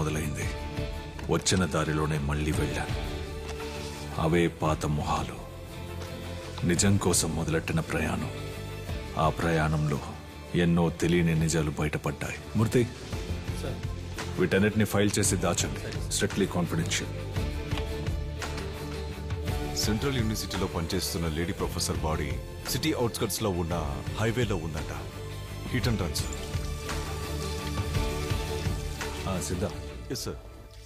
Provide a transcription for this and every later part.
మొదలైంది. వచ్చిన దారిలోనే మళ్ళీ వెళ్ళాను. అవే పాత మొహాలు. నిజం కోసం మొదలెట్టిన ప్రయాణం. ఆ ప్రయాణంలో ఎన్నో తెలియని నిజాలు బయటపడ్డాయి. మూర్తి, వీటన్నిటిని ఫైల్ చేసి దాచండి. Strictly confidential. సెంట్రల్ యూనివర్సిటీలో పనిచేస్తున్న lady professor body city outskirts లో ఉన్న హైవేలో ఉందట. Hit and run sir. Siddha. Yes sir.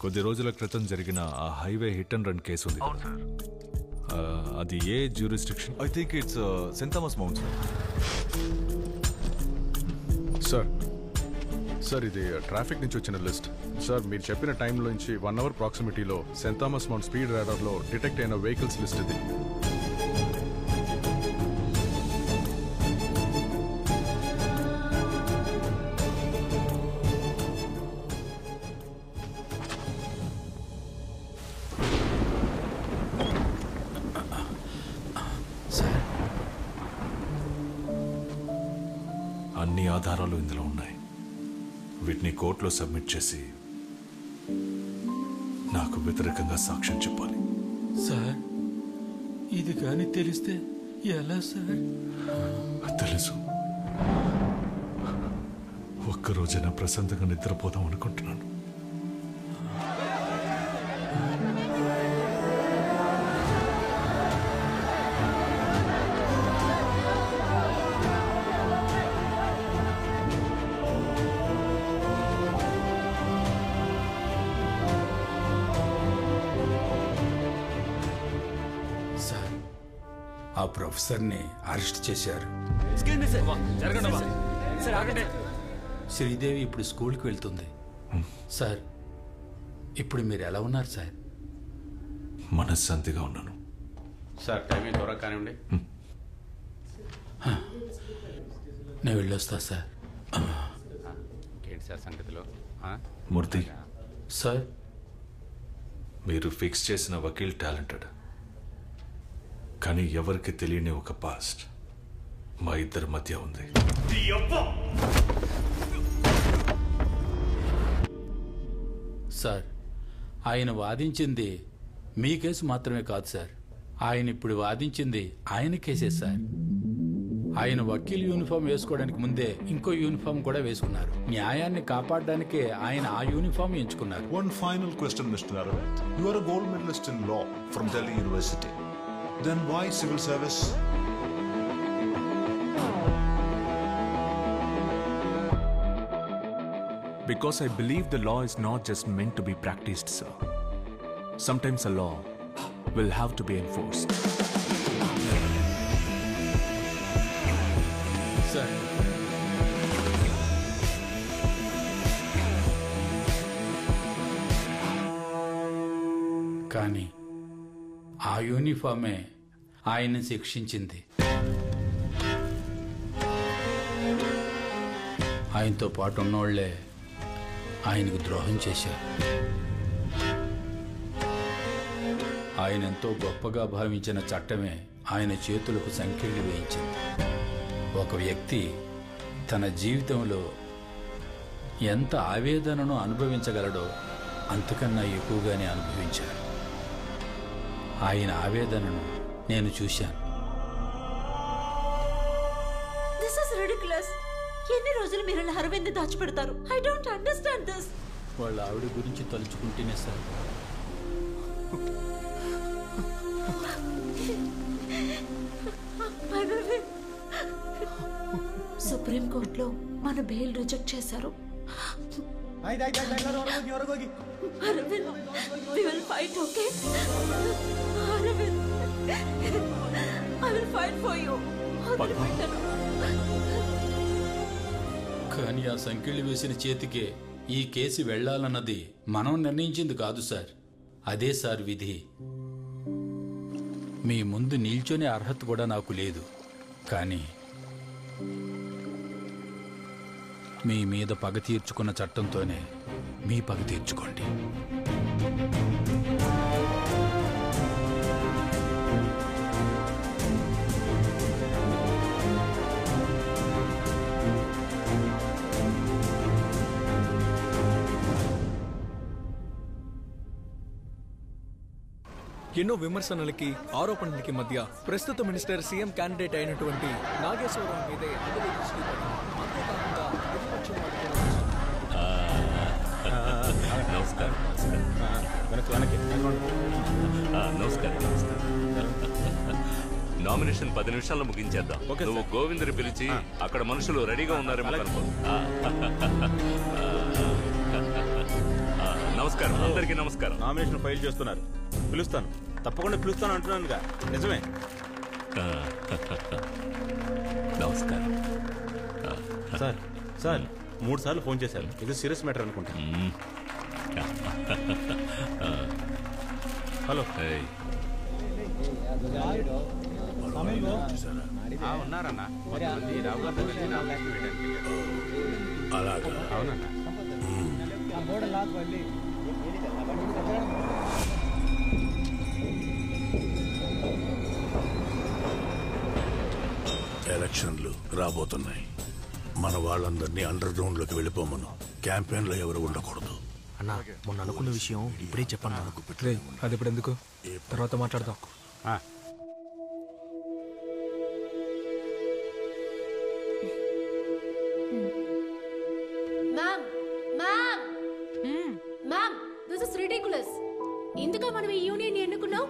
కొద్ది రోజుల క్రితం జరిగిన ఆ highway hit and run case ఉంది. అది ఏ jurisdiction? I think it's Saint Thomas Mount sir. Sir ఇది ట్రాఫిక్ నుంచి వచ్చిన లిస్ట్. సార్ మీరు చెప్పిన టైంలోంచి 1 hour ప్రాక్సిమిటీలో సెయింట్ థామస్ మౌంట్ స్పీడ్ రాడార్లో డిటెక్ట్ అయిన వెహికల్స్ లిస్ట్ ఇది. అన్ని ఆధారాలు ఇందులో ఉన్నాయి. వీటిని కోర్టులో సబ్మిట్ చేసి నాకు వ్యతిరేకంగా సాక్ష్యం చెప్పాలి. సార్ ఇది కానీ తెలిస్తే ఎలా సార్? తెలుసు. ఒక్కరోజైనా ప్రశాంతంగా నిద్రపోదాం అనుకుంటున్నాను. ఆ ప్రొఫెసర్ని అరెస్ట్ చేశారు. శ్రీదేవి ఇప్పుడు స్కూల్కి వెళ్తుంది. సార్ ఇప్పుడు మీరు ఎలా ఉన్నారు సార్? మనశ్శాంతిగా ఉన్నాను సార్. టైమింగ్ త్వరగా కానివ్వండి. నేను వెళ్ళొస్తా సార్. ఏంటి సార్ సంగతిలో? మూర్తి సార్, మీరు ఫిక్స్ చేసిన వకీల్ టాలెంటెడ్, కానీ ఎవరికి తెలియని ఒక పాస్ట్ మా ఇద్దరి మధ్య ఉంది. సార్ ఆయన వాదించింది మీ కేసు మాత్రమే కాదు సార్. ఆయన ఇప్పుడు వాదించింది ఆయన కేసే సార్. ఆయన వకీల్ యూనిఫామ్ వేసుకోవడానికి ముందే ఇంకో యూనిఫామ్ కూడా వేసుకున్నారు. న్యాయాన్ని కాపాడడానికే ఆయన ఆ యూనిఫామ్ ఎంచుకున్నారు. One final question, Mr. Aravind. You are a gold medalist in law from Delhi University. Then why civil service? Because I believe the law is not just meant to be practiced, sir. Sometimes a law will have to be enforced. Sir. కానీ ఆ యూనిఫామే ఆయన్ని శిక్షించింది. ఆయనతో పాటు ఉన్నోళ్లే ఆయనకు ద్రోహం చేశారు. ఆయన ఎంతో గొప్పగా భావించిన చట్టమే ఆయన చేతులకు సంకెళ్ళు వేయించింది. ఒక వ్యక్తి తన జీవితంలో ఎంత ఆవేదనను అనుభవించగలడో అంతకన్నా ఎక్కువగానే అనుభవించారు. ఆయన ఆవేదనను నేను చూశాను. This is ridiculous. ఎన్ని రోజులు మీరు అరవింద్ దాచిపెడతారు? I don't understand this. వాళ్ళ ఆవిడ గురించి తలుచుకుంటేనే సార్. సుప్రీం కోర్టులో మన బెయిల్ రిజెక్ట్ చేశారు. Arvind, we will fight, okay? Arvind, I will fight for you. కానీ ఆ సంఖ్యలు వేసిన చేతికే ఈ కేసు వెళ్లాలన్నది మనం నిర్ణయించింది కాదు సార్. అదే సార్ విధి. మీ ముందు నిల్చొనే అర్హత కూడా నాకు లేదు. కానీ మీ మీద పగ తీర్చుకున్న చట్టంతోనే మీ పగ తీర్చుకోండి. ఎన్నో విమర్శనలకి ఆరోపణలకి మధ్య ప్రస్తుత మినిస్టర్ సీఎం క్యాండిడేట్ అయినటువంటి నాగేశ్వరరావు మీదే అందరూ దృష్టి పడి, అంతేకాకుండా ప్రతిపక్షం నమస్కారం. నామినేషన్ 10 నిమిషాల్లో ముగించేద్దాం. నువ్వు గోవిందుని పిలిచి అక్కడ మనుషులు రెడీగా ఉన్నారేమో కనుకో. నమస్కారం, అందరికీ నమస్కారం. నామినేషన్ ఫైల్ చేస్తున్నారు, పిలుస్తాను, తప్పకుండా పిలుస్తాను అంటున్నానుగా, నిజమే. నమస్కారం సార్. సార్ 3 సార్లు ఫోన్ చేశారు, ఇది సీరియస్ మ్యాటర్ అనుకుంటా. హలో. ఉన్నారన్నా, అలాగా? అవునన్నా. ఎలక్షన్లు రాబోతున్నాయి. మన వాళ్ళందరినీ అండర్ గ్రౌండ్ లోకి వెళ్ళిపోమను. క్యాంపెయిన్ లో ఎవరు ఉండకూడదు. అన్నా, మొన్న అనుకున్న విషయం ఇప్పుడే చెప్పన్నా. అది ఇప్పుడు ఎందుకు, తర్వాత మాట్లాడదాం. ఇందుక మనం ఈ యూనియన్ ఎన్నుకున్నాం.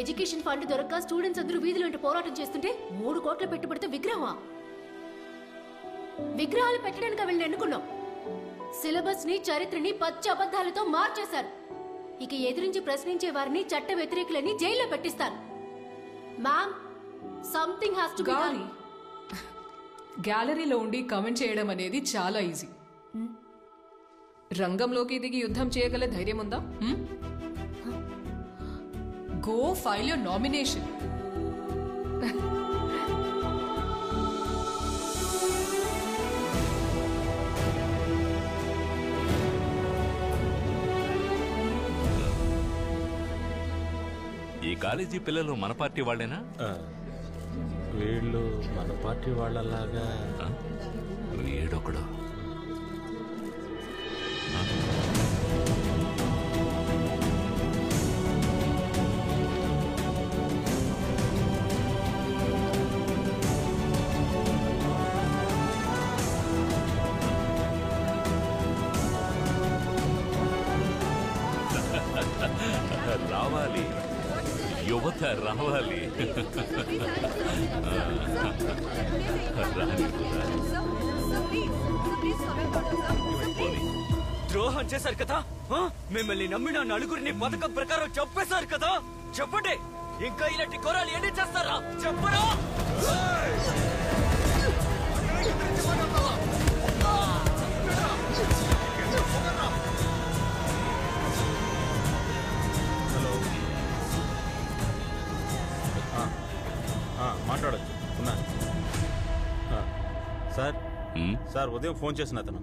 ఎడ్యుకేషన్ ఫండ్ దొరక్క స్టూడెంట్స్ అందరూ వీధులు వెంట పోరాటం చేస్తుంటే 3 కోట్ల పెట్టుబడితో విగ్రహాలు పెట్టడానికి వీళ్ళని ఎన్నుకున్నాం. సిలబస్ ని, చరిత్రని పచ్చి అబద్ధాలతో మార్చేశారు. ఇక ఎదిరించి ప్రశ్నించే వారిని చట్ట వ్యతిరేకులని జైల్లో పెట్టిస్తారు. Ma'am, something has to be done. గ్యాలరీలో ఉండి కమెంట్ చేయడం అనేది చాలా ఈజీ. రంగంలోకి దిగి యుద్ధం చేయగల ధైర్యం ఉందా? Go file your nomination. ఈ కాలేజీ పిల్లలు మన పార్టీ వాళ్ళేనా? వీళ్ళు మన పార్టీ వాళ్ళలాగా. వీడొకడు. రావాలి, యువత రావాలి. ద్రోహం చేశారు కదా, మిమ్మల్ని నమ్మిన నలుగురిని పథకం ప్రకారం చంపేశారు కదా. చెప్పండి, ఇంకా ఇలాంటి ఘోరాలు ఎన్ని చేస్తారా? చెప్పరా? మాట్లాడచ్చు. సార్, సార్ ఉదయం ఫోన్ చేసిన అతను.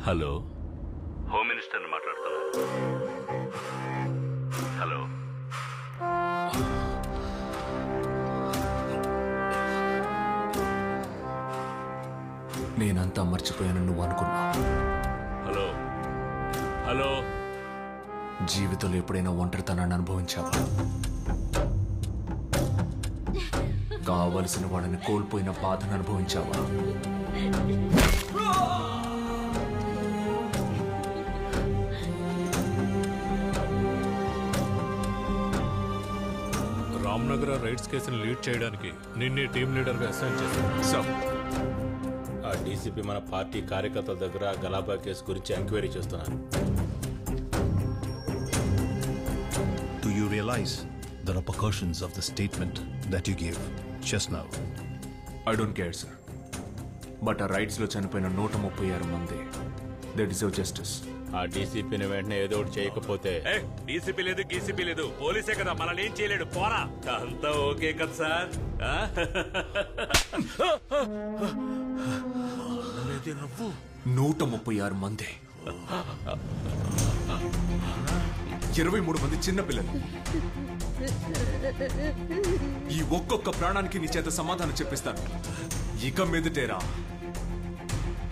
హలో, హోమ్ మినిస్టర్ని మాట్లాడుతున్నా. హలో. నేనంతా మర్చిపోయాను నువ్వు అనుకున్నా. Hello hello. జీవితంలో ఎప్పుడైనా ఒంటరితనాన్ని అనుభవించావా? కావలసిన వాడిని కోల్పోయిన బాధను అనుభవించావా? రామ్నగర్ రైట్స్ కేసును లీడ్ చేయడానికి నిన్నే టీమ్ లీడర్గా అసైన్ చేశాను. ఆ డీసీపీ మన పార్టీ కార్యకర్తల దగ్గర గలాబా కేసు గురించి ఎంక్వైరీ చేస్తున్నారు. Do you realize the repercussions of the statement that you gave just now? I don't care, sir. But ఆ రైట్స్లో చనిపోయిన 136 మంది, దే డిజర్వ్ జస్టిస్. ఆ డీసీపీని వెంటనే ఏదో ఒకటి చేయకపోతే. డీసీపీ లేదు, గీసీపీ లేదు, పోలీసే కదా, మనల్ని ఏం చేయలేడు. పోరా, అంతా ఓకే కదా సార్? 136 మంది, 23 మంది చిన్నపిల్లలు. ఈ ఒక్కొక్క ప్రాణానికి నీ చేత సమాధానం చెప్పిస్తాను. ఇక మీదటేరా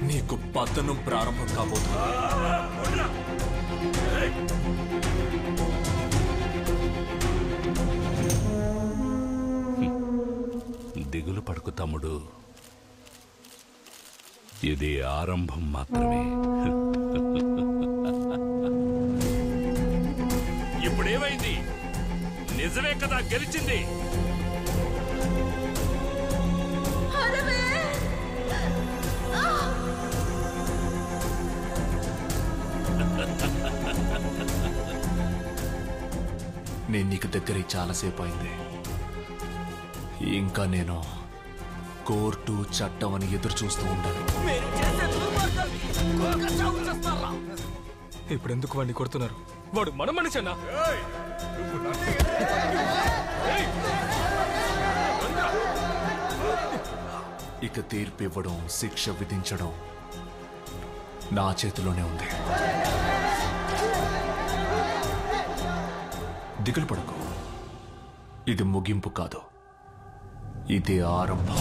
నీకు పతనం ప్రారంభం కాబోతుంది. దిగులు పడకు తమ్ముడు, ఇది ఆరంభం మాత్రమే. ఇప్పుడేమైంది? నిజమే కదా గెలిచింది. నేను నీకు దగ్గర చాలాసేపు అయింది. ఇంకా నేను కోర్టు చట్టం అని ఎదురు చూస్తూ ఉంటాను. ఇప్పుడు ఎందుకు వాడిని కొడుతున్నారు? వాడు మన మనిషన్నా? ఇక తీర్పు ఇవ్వడం, శిక్ష విధించడం నా చేతిలోనే ఉంది. దిగులు పడకు, ఇది ముగింపు కాదు, ఇది ఆరంభం.